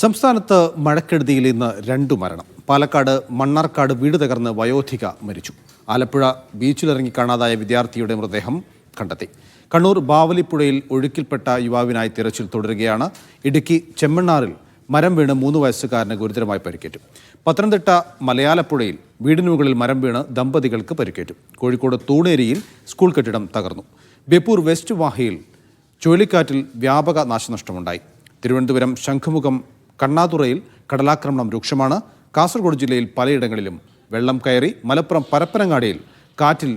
സംസ്ഥാനത്ത് മഴക്കെടുതിയിൽ ഇന്ന് 2 മരണം. പാലക്കാട് മണ്ണാർക്കാട് വീട് തകർന്ന് വയോധിക മരിച്ചു. ആലപ്പുഴ ബീച്ചിലിറങ്ങി കാണാതായ വിദ്യാർത്ഥിയുടെ മൃതദേഹം കണ്ടെത്തി. കണ്ണൂർ ബാവലിപ്പുഴയിൽ ഒഴുക്കിൽപ്പെട്ട യുവാവിനായി തിരച്ചിൽ തുടരുകയാണ്. ഇടുക്കി ചെമ്മണ്ണാറിൽ മരം വീണ് 3 വയസ്സുകാരന് ഗുരുതരമായി പരിക്കേറ്റു. പത്തനംതിട്ട മലയാലപ്പുഴയിൽ വീടിന് മുകളിൽ മരം വീണ് ദമ്പതികൾക്ക് പരിക്കേറ്റു. കോഴിക്കോട് തൂണേരിയിൽ സ്കൂൾ കെട്ടിടം തകർന്നു. ബേപ്പൂർ വെസ്റ്റ് വാഹിയിൽ ചുഴലിക്കാറ്റിൽ വ്യാപക നാശനഷ്ടമുണ്ടായി. തിരുവനന്തപുരം ശംഖുമുഖം കണ്ണാതുറയിൽ കടലാക്രമണം രൂക്ഷമാണ്. കാസർഗോഡ് ജില്ലയിൽ പലയിടങ്ങളിലും വെള്ളം കയറി. മലപ്പുറം പരപ്പനങ്ങാടിയിൽ കാറ്റിൽ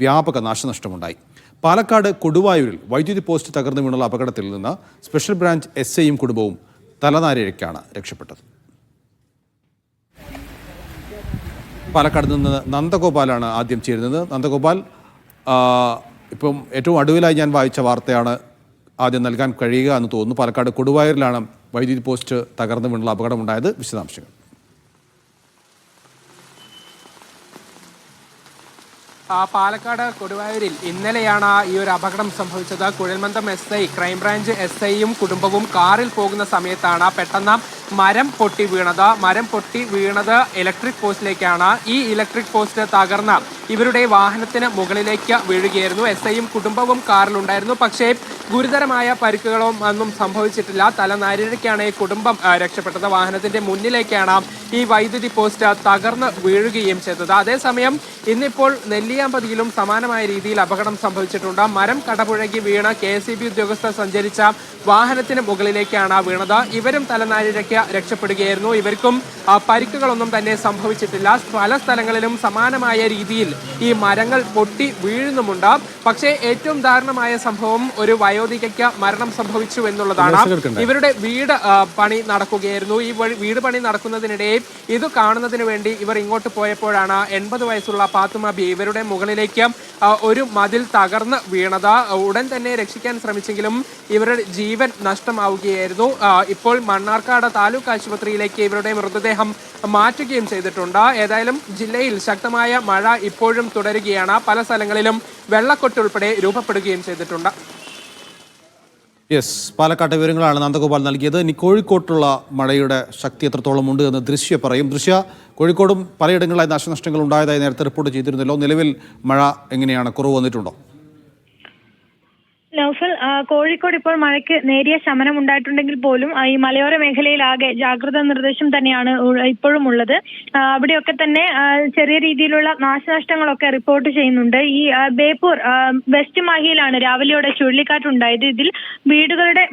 വ്യാപക നാശനഷ്ടമുണ്ടായി. പാലക്കാട് കൊടുവായൂരിൽ വൈദ്യുതി പോസ്റ്റ് തകർന്നു വീണുള്ള അപകടത്തിൽ നിന്ന് സ്പെഷ്യൽ ബ്രാഞ്ച് എസ്ഐയും കുടുംബവും തലനാരിഴയ്ക്കാണ് രക്ഷപ്പെട്ടത്. പാലക്കാട് നിന്ന് നന്ദഗോപാലാണ് ആദ്യം ചേരുന്നത്. നന്ദഗോപാൽ, ഇപ്പം ഏറ്റവും ഒടുവിലായി ഞാൻ വായിച്ച വാർത്തയാണ് ആദ്യം നൽകാൻ കഴിയുക എന്ന് തോന്നുന്നു. പാലക്കാട് കൊടുവായൂരിലാണ് വൈദ്യുതി പോസ്റ്റ് തകർന്നു വീണുള്ള അപകടമുണ്ടായത്. വിശദാംശങ്ങൾ. പാലക്കാട് കൊടുവായൂരിൽ ഇന്നലെയാണ് ഈ ഒരു അപകടം സംഭവിച്ചത്. കുഴൽമന്ദം എസ്ഐ, ക്രൈംബ്രാഞ്ച് എസ്ഐയും കുടുംബവും കാറിൽ പോകുന്ന സമയത്താണ് പെട്ടെന്ന് മരം പൊട്ടി വീണത് ഇലക്ട്രിക് പോസ്റ്റിലേക്കാണ്. ഈ ഇലക്ട്രിക് പോസ്റ്റ് തകർന്ന് ഇവരുടെ വാഹനത്തിന് മുകളിലേക്ക് വീഴുകയായിരുന്നു. എസ്ഐയും കുടുംബവും കാറിലുണ്ടായിരുന്നു. പക്ഷേ ഗുരുതരമായ പരിക്കുകളോ ഒന്നും സംഭവിച്ചിട്ടില്ല. തലനാരിഴയ്ക്കാണ് ഈ കുടുംബം രക്ഷപ്പെട്ടത്. വാഹനത്തിന്റെ മുന്നിലേക്കാണ് ഈ വൈദ്യുതി പോസ്റ്റ് തകർന്ന് വീഴുകയും ചെയ്തത്. അതേസമയം ഇന്നിപ്പോൾ നെല്ലിയാമ്പതിയിലും സമാനമായ രീതിയിൽ അപകടം സംഭവിച്ചിട്ടുണ്ട്. മരം കടപുഴകി വീണ് KSEB ഉദ്യോഗസ്ഥർ സഞ്ചരിച്ച വാഹനത്തിന് മുകളിലേക്കാണ് വീണത്. ഇവരും തലനാരിഴയ്ക്ക് രക്ഷപ്പെടുകയായിരുന്നു. ഇവർക്കും പരിക്കുകളൊന്നും തന്നെ സംഭവിച്ചിട്ടില്ല. പല സ്ഥലങ്ങളിലും സമാനമായ രീതിയിൽ ഈ മരങ്ങൾ പൊട്ടി വീഴുന്നുമുണ്ട്. പക്ഷേ ഏറ്റവും ദാരുണമായ സംഭവം ഒരു വയോധികയ്ക്ക് മരണം സംഭവിച്ചു എന്നുള്ളതാണ്. ഇവരുടെ വീട് പണി നടക്കുകയായിരുന്നു. ഈ വീട് പണി നടക്കുന്നതിനിടെ ഇത് കാണുന്നതിന് വേണ്ടി ഇവർ ഇങ്ങോട്ട് പോയപ്പോഴാണ് 80 വയസ്സുള്ള പാത്തുമ ബി ഇവരുടെ മുകളിലേക്ക് ഒരു മതിൽ തകർന്ന് വീണത്. ഉടൻ തന്നെ രക്ഷിക്കാൻ ശ്രമിച്ചെങ്കിലും ഇവരുടെ ജീവൻ നഷ്ടമാവുകയായിരുന്നു. ഇപ്പോൾ മണ്ണാർക്കാട് താലൂക്ക് ആശുപത്രിയിലേക്ക് ഇവരുടെ മൃതദേഹം മാറ്റുകയും ചെയ്തിട്ടുണ്ട്. ഏതായാലും ജില്ലയിൽ ശക്തമായ മഴ ഇപ്പോഴും തുടരുകയാണ്. പല സ്ഥലങ്ങളിലും വെള്ളക്കെട്ട് ഉൾപ്പെടെ രൂപപ്പെടുകയും ചെയ്തിട്ടുണ്ട്. പാലക്കാട്ടെ വിവരങ്ങളാണ് നന്ദഗോപാൽ നൽകിയത്. ഇനി കോഴിക്കോട്ടുള്ള മഴയുടെ ശക്തി എത്രത്തോളം ഉണ്ട് എന്ന് ദൃശ്യ പറയും. കോഴിക്കോടും പലയിടങ്ങളിലായി നാശനഷ്ടങ്ങൾ ഉണ്ടായതായി നേരത്തെ റിപ്പോർട്ട് ചെയ്തിരുന്നല്ലോ. നിലവിൽ മഴ എങ്ങനെയാണ്? കുറവ് വന്നിട്ടുണ്ടോ? നൗഫൽ, കോഴിക്കോട് ഇപ്പോൾ മഴയ്ക്ക് നേരിയ ശമനം ഉണ്ടായിട്ടുണ്ടെങ്കിൽ പോലും ഈ മലയോര മേഖലയിലാകെ ജാഗ്രതാ നിർദ്ദേശം തന്നെയാണ് ഇപ്പോഴും ഉള്ളത്. അവിടെയൊക്കെ തന്നെ ചെറിയ രീതിയിലുള്ള നാശനഷ്ടങ്ങളൊക്കെ റിപ്പോർട്ട് ചെയ്യുന്നുണ്ട്. ഈ ബേപ്പൂർ വെസ്റ്റ് മാഹിയിലാണ് രാവിലെയോടെ ചുഴലിക്കാറ്റുണ്ടായത്. ഇതിൽ വീടുകളുടെ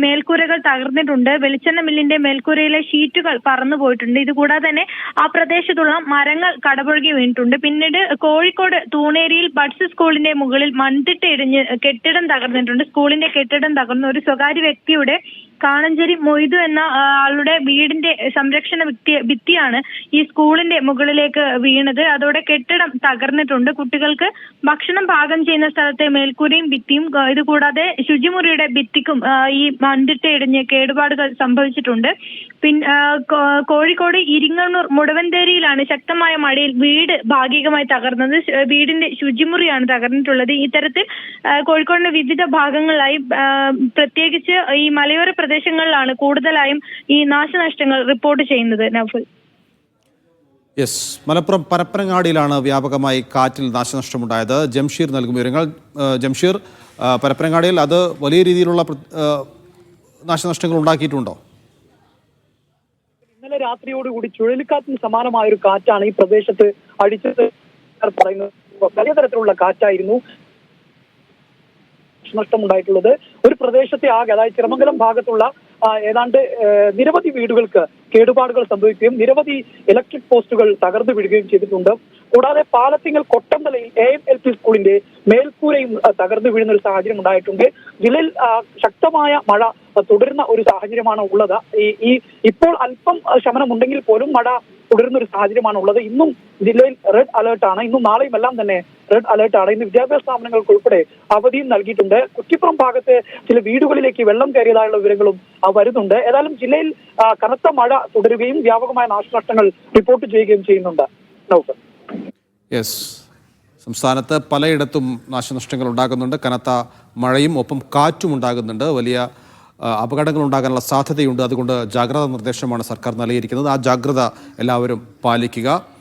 മേൽക്കൂരകൾ തകർന്നിട്ടുണ്ട്. വെളിച്ചെണ്ണ മില്ലിന്റെ മേൽക്കൂരയിലെ ഷീറ്റുകൾ പറന്നു പോയിട്ടുണ്ട്. ഇതുകൂടാതെ തന്നെ ആ പ്രദേശത്തുള്ള മരങ്ങൾ കടപുഴകി വീണിട്ടുണ്ട്. പിന്നീട് കോഴിക്കോട് തൂണേരിയിൽ ബഡ്സ് സ്കൂളിന്റെ മുകളിൽ മൺതിട്ട ഇടിഞ്ഞ് കെട്ടിടം തകർന്നിട്ടുണ്ട്. സ്കൂളിന്റെ കെട്ടിടം തകർന്നു. ഒരു സ്വകാര്യ വ്യക്തിയുടെ കാണഞ്ചേരി മൊയ്തു എന്ന ആളുടെ വീടിന്റെ സംരക്ഷണ ഭിത്തിയാണ് ഈ സ്കൂളിന്റെ മുകളിലേക്ക് വീണത്. അതോടെ കെട്ടിടം തകർന്നിട്ടുണ്ട്. കുട്ടികൾക്ക് ഭക്ഷണം പാകം ചെയ്യുന്ന സ്ഥലത്തെ മേൽക്കൂരയും ഭിത്തിയും ഇതുകൂടാതെ ശുചിമുറിയുടെ ഭിത്തിക്കും ഈ മൺതിട്ട ഇടിഞ്ഞ് കേടുപാടുകൾ സംഭവിച്ചിട്ടുണ്ട്. കോഴിക്കോട് ഇരിങ്ങണ്ണൂർ മുടവന്തേരിയിലാണ് ശക്തമായ മഴയിൽ വീട് ഭാഗികമായി തകർന്നത്. വീടിന്റെ ശുചിമുറിയാണ് തകർന്നിട്ടുള്ളത്. ഇത്തരത്തിൽ കോഴിക്കോടിന്റെ വിവിധ ഭാഗങ്ങളിലായി പ്രത്യേകിച്ച് ഈ മലയോര പ്രദേശങ്ങളിലാണ് കൂടുതലായും ഈ നാശനഷ്ടങ്ങൾ റിപ്പോർട്ട് ചെയ്യുന്നത്. നൗഫൽ, മലപ്പുറം പരപ്പനങ്ങാടിയിലാണ് വ്യാപകമായി കാറ്റിൽ നാശനഷ്ടമുണ്ടായത്. ജംഷീർ നൽകും വിവരങ്ങൾ. ജംഷീർ, പരപ്പനങ്ങാടിയിൽ അത് വലിയ രീതിയിലുള്ള നാശനഷ്ടങ്ങൾ ഉണ്ടാക്കിയിട്ടുണ്ടോ? ഇന്നലെ രാത്രിയോടുകൂടി ചുഴലിക്കാറ്റിന് സമാനമായ ഒരു കാറ്റാണ് ഈ പ്രദേശത്ത് അടിച്ചത് പറയുന്നത്. വലിയ തരത്തിലുള്ള കാറ്റായിരുന്നു നഷ്ടമുണ്ടായിട്ടുള്ളത്. ഒരു പ്രദേശത്തെ ആകെ, അതായത് ചിറമംഗലം ഭാഗത്തുള്ള ഏതാണ്ട് നിരവധി വീടുകൾക്ക് കേടുപാടുകൾ സംഭവിക്കുകയും നിരവധി ഇലക്ട്രിക് പോസ്റ്റുകൾ തകർന്നു വീഴുകയും ചെയ്തിട്ടുണ്ട്. കൂടാതെ പാലത്തിങ്ങൽ കൊട്ടന്തലയിൽ AMLP സ്കൂളിന്റെ മേൽക്കൂരയും തകർന്നു വീഴുന്ന ഒരു സാഹചര്യം ഉണ്ടായിട്ടുണ്ട്. ജില്ലയിൽ ശക്തമായ മഴ തുടരുന്ന ഒരു സാഹചര്യമാണ് ഉള്ളത്. ഇപ്പോൾ അല്പം ശമനമുണ്ടെങ്കിൽ പോലും മഴ തുടരുന്ന ഒരു സാഹചര്യമാണ് ഉള്ളത്. ഇന്നും ജില്ലയിൽ റെഡ് അലേർട്ടാണ്. ഇന്നും നാളെയും എല്ലാം തന്നെ റെഡ് അലേർട്ടാണ്. ഇന്ന് വിദ്യാഭ്യാസ സ്ഥാപനങ്ങൾക്ക് ഉൾപ്പെടെ അവധിയും നൽകിയിട്ടുണ്ട്. കുറ്റിപ്പുറം ഭാഗത്ത് ചില വീടുകളിലേക്ക് വെള്ളം കയറിയതായുള്ള വിവരങ്ങളും വരുന്നുണ്ട്. ഏതായാലും ജില്ലയിൽ കനത്ത മഴ തുടരുകയും വ്യാപകമായ നാശനഷ്ടങ്ങൾ റിപ്പോർട്ട് ചെയ്യുകയും ചെയ്യുന്നുണ്ട്. സംസ്ഥാനത്ത് പലയിടത്തും നാശനഷ്ടങ്ങൾ ഉണ്ടാകുന്നുണ്ട്. കനത്ത മഴയും ഒപ്പം കാറ്റും ഉണ്ടാകുന്നുണ്ട്. വലിയ അപകടങ്ങൾ ഉണ്ടാകാനുള്ള സാധ്യതയുണ്ട്. അതുകൊണ്ട് ജാഗ്രതാ നിർദ്ദേശമാണ് സർക്കാർ നൽകിയിരിക്കുന്നത്. ആ ജാഗ്രത എല്ലാവരും പാലിക്കുക.